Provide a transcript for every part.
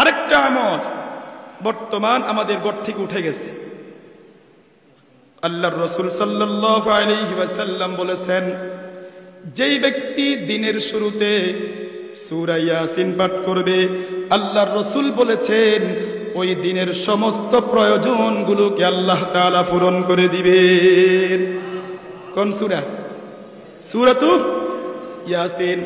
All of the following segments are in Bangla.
আরেকটা আমল বর্তমান আমাদের ঘর থেকে উঠে গেছে। আল্লাহর রাসূল সাল্লাল্লাহু আলাইহি ওয়াসাল্লাম বলেছেন, যেই ব্যক্তি দিনের শুরুতে সূরা ইয়াসিন পাঠ করবে, আল্লাহর রাসূল বলেছেন ওই দিনের সমস্ত প্রয়োজনগুলোকে আল্লাহ তাআলা পূরণ করে দিবেন। কোন সূরা? সূরাতু ইয়াসিন।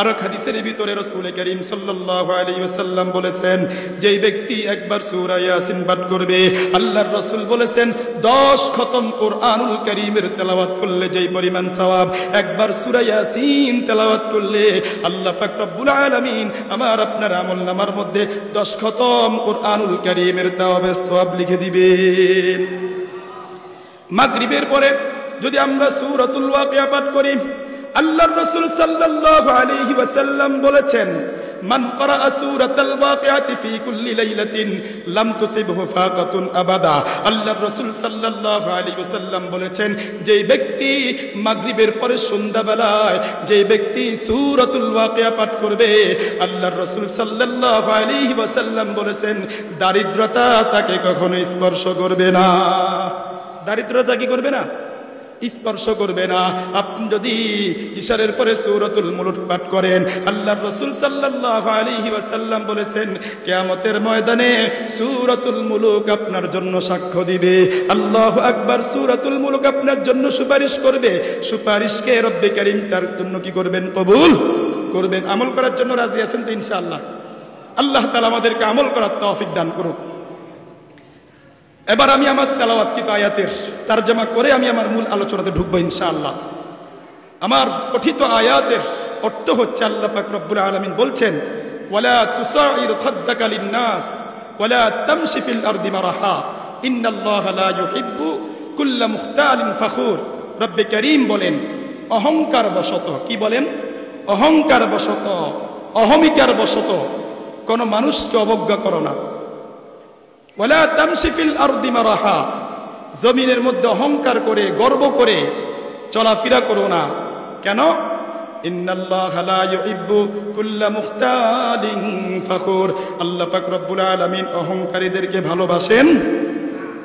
আর হাদিসের ভিতরে রাসূল করিম সাল্লাল্লাহু আলাইহি ওয়াসাল্লাম বলেছেন, যেই ব্যক্তি একবার সূরা ইয়াসিন পাঠ করবে, আল্লাহর রাসূল বলেছেন 10 খতম কোরআনুল কারীমের তেলাওয়াত করলে যেই পরিমাণ সওয়াব, একবার সূরা ইয়াসিন তেলাওয়াত করলে আল্লাহ পাক রব্বুল আলামিন আমার আপনার আমলনামার মধ্যে 10 খতম কোরআনুল কারীমের তেলাওয়াতের সওয়াব লিখে দিবেন। মাগরিবের পরে যদি আমরা সূরাতুল ওয়াকিয়া পাঠ করি, আল্লাহর রাসূল সাল্লাল্লাহু আলাইহি ওয়াসাল্লাম বলেছেন, মান ক্বারাআ সূরাতাল ওয়াকিয়াতি ফি কুল্লি লাইলাতিন লাম তুসিবহু ফাকাতুন আবাদা। আল্লাহর রাসূল সাল্লাল্লাহু আলাইহি ওয়াসাল্লাম বলেছেন, যেই ব্যক্তি মাগরিবের পরে সন্ধ্যাবেলায় যেই ব্যক্তি সূরাতুল ওয়াকিয়া পাঠ করবে, আল্লাহর রাসূল সাল্লাল্লাহু আলাইহি ওয়াসাল্লাম বলেছেন, দারিদ্রতা তাকে কখনো স্পর্শ করবে না। দারিদ্রতা কি করবে না? স্পর্শ করবে না। আপনি যদি ইশারের পরে সূরাতুল মুলক পাঠ করেন, আল্লাহর রাসূল সাল্লাল্লাহু আলাইহি ওয়াসাল্লাম বলেছেন, কিয়ামতের ময়দানে সূরাতুল মুলক আপনার জন্য সাক্ষ্য দিবে। আল্লাহু আকবার। সূরাতুল মুলক আপনার জন্য সুপারিশ করবে। সুপারিশকে রব্বে কারীম তার জন্য কি করবেন? কবুল করবেন। আমল করার জন্য রাজি আছেন তো ইনশাআল্লাহ? আল্লাহ তাআলা আমাদেরকে আমল করার তৌফিক দান করুক। এবার আমি আমার তেলাওয়াতকৃত আয়াতের তরজমা করে আমি আমার মূল আলোচনাতে ঢুকবো ইনশাআল্লাহ। আমার পঠিত আয়াতের অর্থ হচ্ছে, আল্লাহ পাক রব্বুল আলামিন বলছেন, ওয়ালা তুসাইর খাদ্দাকা লিন-নাস ওয়ালা তামশি ফিল আরদি মারাহা ইন্নাল্লাহা লা ইউহিব্বু কুল্লা মুখতালিন ফখুর। রব্বে কারীম বলেন, অহংকার বশত, কি বলেন? অহংকার বশত, অহমিকার বশত কোন মানুষকে অবজ্ঞা করো না। ওয়ালা তামশি ফিল আরদি মারাহা, জমিনের মধ্যে অহংকার করে গর্ব করে চলাফেরা করো না। কেন? ইন্নাল্লাহা লা ইউহিব্বু কুল্লা মুখতালিন ফখুর। আল্লাহ পাক রব্বুল আলামিন অহংকারীদেরকে ভালোবাসেন।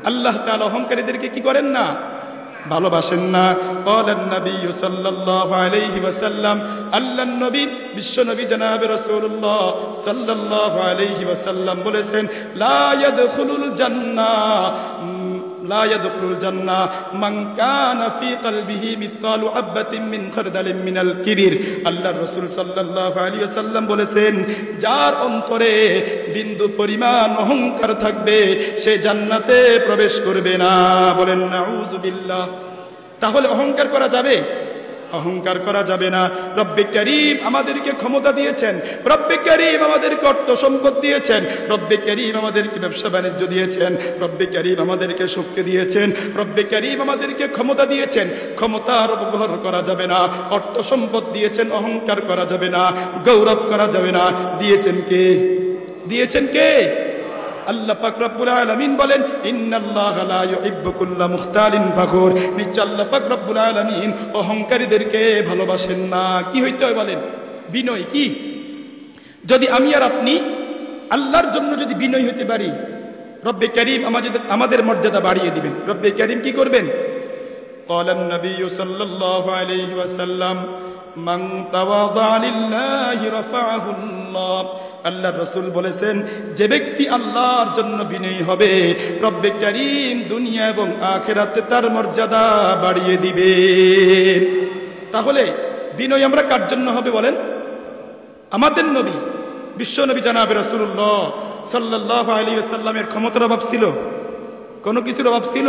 আল্লাহ তাআলা অহংকারীদেরকে কি করেন না? ভালোবাসেন না। ক্বালান নবী সাল্লাল্লাহু আলাইহি ওয়াসাল্লাম, আল্লাহর নবী বিশ্ব নবী জনাবে রাসূলুল্লাহ সাল্লাল্লাহু আলাইহি ওয়াসাল্লাম বলেছেন, লা ইয়াদখুলুল জান্নাহ মান কানা ফি কলবিহি মিসকালু হাববাতিন মিন খারদালিন মিনাল কিবির। আল্লাহর রাসূল সাল্লাল্লাহু আলাইহি ওয়াসাল্লাম বলেছেন, যার অন্তরে বিন্দু পরিমাণ অহংকার থাকবে সে জান্নাতে প্রবেশ করবে না। বলেন নাউযুবিল্লাহ। তাহলে অহংকার করা যাবে? অহংকার করা যাবে না। রব্বে কারীম আমাদেরকে ক্ষমতা দিয়েছেন, রব্বে কারীম আমাদেরকে অর্থ সম্পদ দিয়েছেন, রব্বে কারীম আমাদেরকে ব্যবসা বাণিজ্য দিয়েছেন, রব্বে কারীম আমাদেরকে শক্তি দিয়েছেন, রব্বে কারীম আমাদেরকে ক্ষমতা দিয়েছেন। ক্ষমতার ব্যবহার করা যাবে না। অর্থ সম্পদ দিয়েছেন, অহংকার করা যাবে না, গৌরব করা যাবে না। দিয়েছেন কে? দিয়েছেন কে? আল্লাহ পাক রব্বুল আলামিন বলেন, ইন্নাল্লাহা লা ইউহিব্বু কুল্লা মুখতালিন ফখুর। নিশ্চয় আল্লাহ পাক রব্বুল আলামিন অহংকারীদেরকে ভালোবাসেন না। কি হইতে হয় বলেন? বিনয়। কি? যদি আমি আর আপনি আল্লাহর জন্য যদি বিনয় হইতে পারি, রব্বে কারীম আমাদের মর্যাদা বাড়িয়ে দিবেন। রব্বে কারীম কি করবেন? ক্বালান নবী সাল্লাল্লাহু আলাইহি ওয়াসাল্লাম, মান তাওয়াযা লিল্লাহি রাফাআহুল্লাহ। আল্লাহর রাসূল বলেছেন, যে ব্যক্তি আল্লাহর জন্য বিনয়ী হবে, রব্বে কারীম দুনিয়া এবং আখিরাতে তার মর্যাদা বাড়িয়ে দিবেন। তাহলে বিনয় আমরা কার জন্য হবে বলেন? আমাদের নবী বিশ্ব নবী জনাবে রাসূলুল্লাহ সাল্লাল্লাহু আলাইহি ওয়াসাল্লামের ক্ষমতার অভাব ছিল? কোনো কিছুর অভাব ছিল?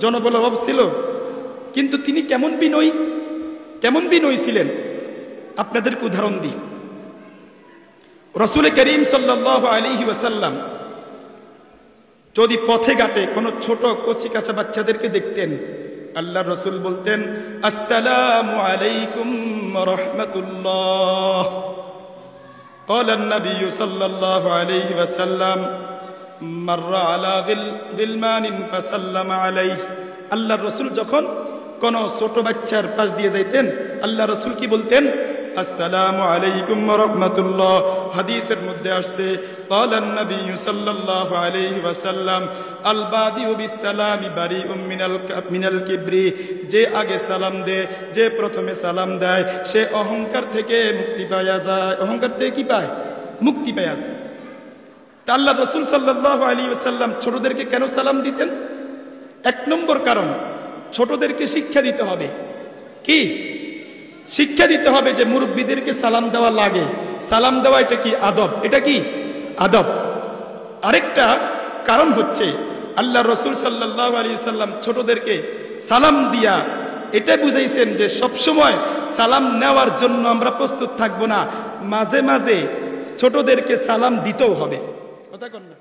জনবলের অভাব ছিল? কিন্তু তিনি কেমন বিনয়ী, কেমন বিনয়ী ছিলেন? আপনাদেরকে উদাহরণ দিই। রাসূল করিম সাল্লাল্লাহু আলাইহি ওয়াসাল্লাম যদি পথে ঘাটে কোনো ছোট কচি কাঁচা বাচ্চাদেরকে দেখতেন, আল্লাহর রাসূল বলতেন, আসসালামু আলাইকুম ওয়া রাহমাতুল্লাহ। قال النبي صلى الله عليه وسلم مر على غلمان فسلم عليه। আল্লাহর রাসূল যখন কোন ছোট বাচ্চার পাশ দিয়ে যাইতেন, আল্লাহর রাসূল কি বলতেন? আসসালামু আলাইকুম ওয়া রাহমাতুল্লাহ। হাদিসের মধ্যে আসছে ক্বালান নবী সাল্লাল্লাহু আলাইহি ওয়াসাল্লাম আল বাদিউ বিসসালামি বারিউম মিনাল কিবরি, যে আগে সালাম দেয়, যে প্রথমে সালাম দেয়, সে অহংকার থেকে মুক্তি পাওয়া যায়। অহংকার থেকে কি পায়? মুক্তি পাওয়া যায়। তা আল্লাহ রাসূল সাল্লাল্লাহু আলাইহি ওয়াসাল্লাম ছোটদেরকে কেন সালাম দিতেন? এক নম্বর কারণ, ছোটদেরকে শিক্ষা দিতে হবে। কি শিক্ষা দিতে হবে? যে মুরব্বীদেরকে সালাম দেওয়া লাগে। সালাম দেওয়া এটা কি আদব? এটা কি আদব। আরেকটা কারণ হচ্ছে আল্লাহ রাসূল সাল্লাল্লাহু আলাইহি ওয়াসাল্লাম ছোটদেরকে সালাম দিয়া এটা বুঝাইছেন যে সবসময় সালাম নেওয়ার জন্য আমরা প্রস্তুত থাকবো না, মাঝে মাঝে ছোটদেরকে সালাম দিতেও হবে। কথা কন না?